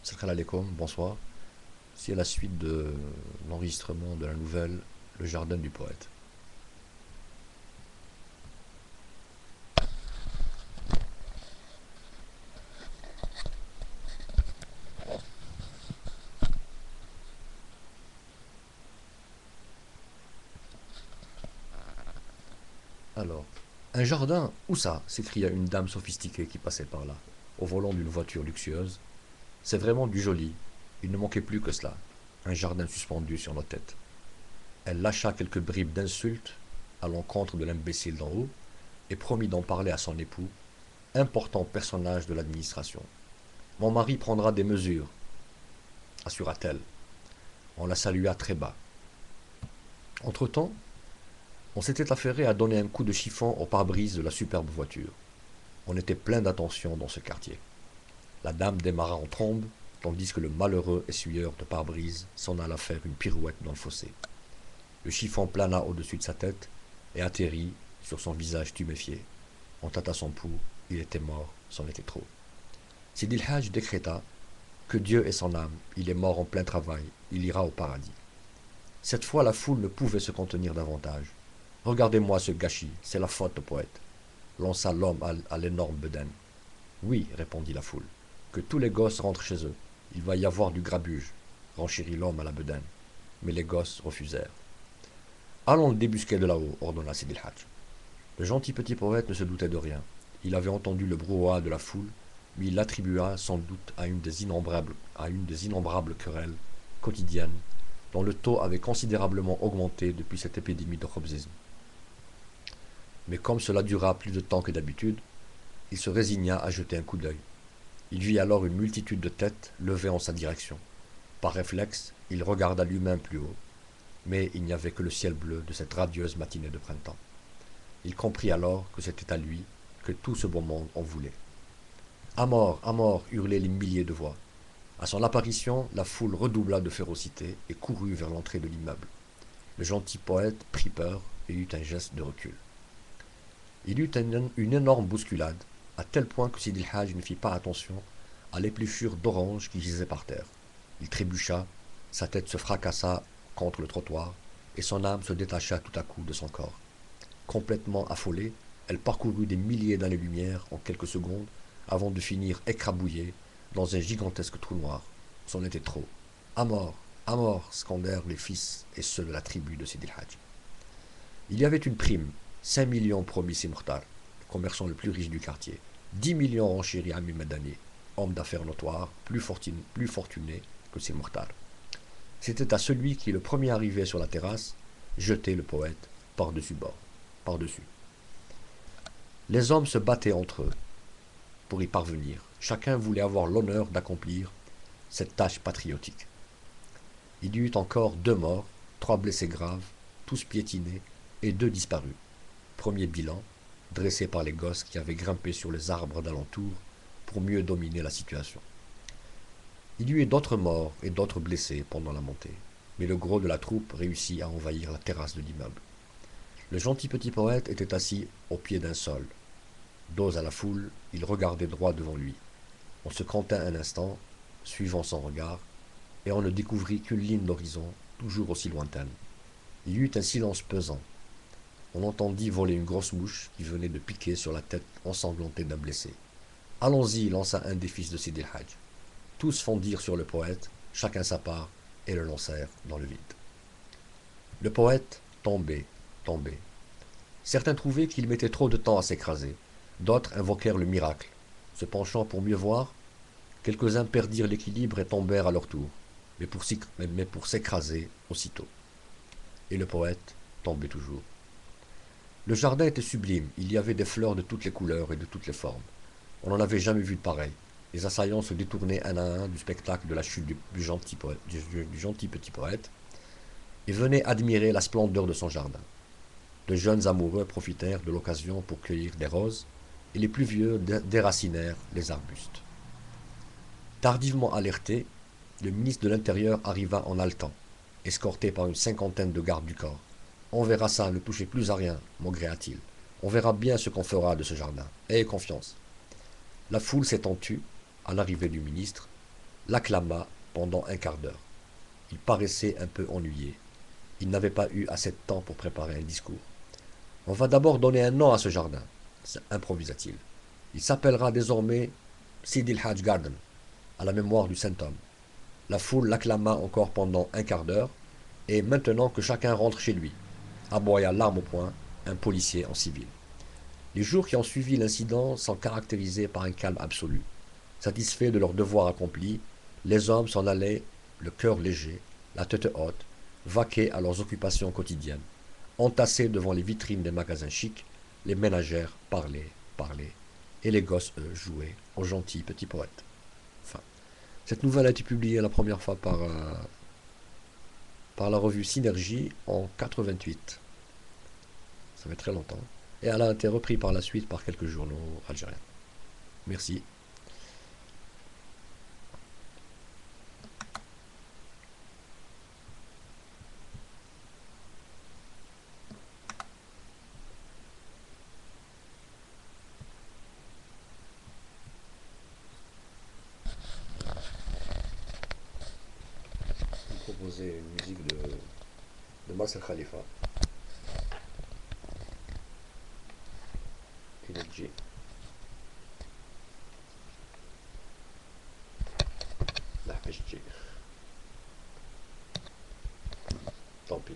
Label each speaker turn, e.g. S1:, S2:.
S1: Salam alaikum, bonsoir. C'est la suite de l'enregistrement de la nouvelle Le Jardin du Poète. Alors, un jardin, où ça s'écria une dame sophistiquée qui passait par là, au volant d'une voiture luxueuse. C'est vraiment du joli. Il ne manquait plus que cela. Un jardin suspendu sur nos têtes. Elle lâcha quelques bribes d'insultes à l'encontre de l'imbécile d'en haut et promit d'en parler à son époux, important personnage de l'administration. Mon mari prendra des mesures, assura-t-elle. On la salua très bas. Entre-temps, on s'était affairé à donner un coup de chiffon au pare-brise de la superbe voiture. On était plein d'attention dans ce quartier. La dame démarra en trombe, tandis que le malheureux essuyeur de pare-brise s'en alla faire une pirouette dans le fossé. Le chiffon plana au-dessus de sa tête et atterrit sur son visage tuméfié. On tâta son pouls, il était mort, c'en était trop. Sidi el-Hajj décréta que Dieu ait son âme, il est mort en plein travail, il ira au paradis. Cette fois, la foule ne pouvait se contenir davantage. Regardez-moi ce gâchis, c'est la faute au poète, lança l'homme à l'énorme bedaine. Oui, répondit la foule, que tous les gosses rentrent chez eux. Il va y avoir du grabuge, renchérit l'homme à la bedaine. Mais les gosses refusèrent. Allons le débusquer de là-haut, ordonna Sidi el-Hajj. Le gentil petit poète ne se doutait de rien. Il avait entendu le brouhaha de la foule, mais il l'attribua sans doute à une des innombrables querelles quotidiennes dont le taux avait considérablement augmenté depuis cette épidémie de khabzisme. Mais comme cela dura plus de temps que d'habitude, il se résigna à jeter un coup d'œil. Il vit alors une multitude de têtes levées en sa direction. Par réflexe, il regarda lui-même plus haut, mais il n'y avait que le ciel bleu de cette radieuse matinée de printemps. Il comprit alors que c'était à lui que tout ce beau monde en voulait. À mort hurlaient les milliers de voix. À son apparition, la foule redoubla de férocité et courut vers l'entrée de l'immeuble. Le gentil poète prit peur et eut un geste de recul. Il eut une énorme bousculade, à tel point que Sidi el-Hajj ne fit pas attention à l'épluchure d'orange qui gisait par terre. Il trébucha, sa tête se fracassa contre le trottoir, et son âme se détacha tout à coup de son corps. Complètement affolée, elle parcourut des milliers d'années-lumière en quelques secondes, avant de finir écrabouillée dans un gigantesque trou noir. C'en était trop. À mort, scandèrent les fils et ceux de la tribu de Sidi el-Hajj. Il y avait une prime, 5 millions promis Simurtar, le commerçant le plus riche du quartier, 10 millions renchéris Ami Madani, homme d'affaires notoire, plus fortuné que Simurtar. C'était à celui qui, le premier arrivé sur la terrasse, jetait le poète par-dessus bord, par-dessus. Les hommes se battaient entre eux pour y parvenir. Chacun voulait avoir l'honneur d'accomplir cette tâche patriotique. Il y eut encore 2 morts, 3 blessés graves, tous piétinés, et 2 disparus. Premier bilan, dressé par les gosses qui avaient grimpé sur les arbres d'alentour pour mieux dominer la situation. Il y eut d'autres morts et d'autres blessés pendant la montée, mais le gros de la troupe réussit à envahir la terrasse de l'immeuble. Le gentil petit poète était assis au pied d'un sol. Dos à la foule, il regardait droit devant lui. On se contint un instant, suivant son regard, et on ne découvrit qu'une ligne d'horizon, toujours aussi lointaine. Il y eut un silence pesant. On entendit voler une grosse mouche qui venait de piquer sur la tête ensanglantée d'un blessé. Allons-y, lança un des fils de Sidi el-Hajj. Tous fondirent sur le poète, chacun sa part, et le lancèrent dans le vide. Le poète tombait, tombait. Certains trouvaient qu'il mettait trop de temps à s'écraser. D'autres invoquèrent le miracle. Se penchant pour mieux voir, quelques-uns perdirent l'équilibre et tombèrent à leur tour, mais pour s'écraser aussitôt. Et le poète tombait toujours. Le jardin était sublime, il y avait des fleurs de toutes les couleurs et de toutes les formes. On n'en avait jamais vu de pareil. Les assaillants se détournaient un à un du spectacle de la chute du gentil petit poète et venaient admirer la splendeur de son jardin. De jeunes amoureux profitèrent de l'occasion pour cueillir des roses, et les plus vieux déracinèrent les arbustes. Tardivement alerté, le ministre de l'Intérieur arriva en haletant, escorté par une cinquantaine de gardes du corps. On verra ça, ne touchez plus à rien, maugréa-t-il. On verra bien ce qu'on fera de ce jardin. Ayez confiance. La foule s'étant tue, à l'arrivée du ministre, l'acclama pendant un quart d'heure. Il paraissait un peu ennuyé. Il n'avait pas eu assez de temps pour préparer un discours. On va d'abord donner un nom à ce jardin, improvisa-t-il. Il s'appellera désormais Sidi el-Hajj Garden, à la mémoire du saint homme. La foule l'acclama encore pendant un quart d'heure, et maintenant que chacun rentre chez lui, aboya l'arme au poing, un policier en civil. Les jours qui ont suivi l'incident sont caractérisés par un calme absolu. Satisfaits de leur devoir accompli, les hommes s'en allaient, le cœur léger, la tête haute, vaquer à leurs occupations quotidiennes. Entassés devant les vitrines des magasins chics, les ménagères parlaient, et les gosses, eux, jouaient aux gentils petits poètes. Enfin, cette nouvelle a été publiée la première fois par la revue Synergie en 88. Ça fait très longtemps. Et elle a été reprise par la suite par quelques journaux algériens. Merci. Je vous proposer une musique de Marcel Khalifa, Energy. La HG. Tant pis.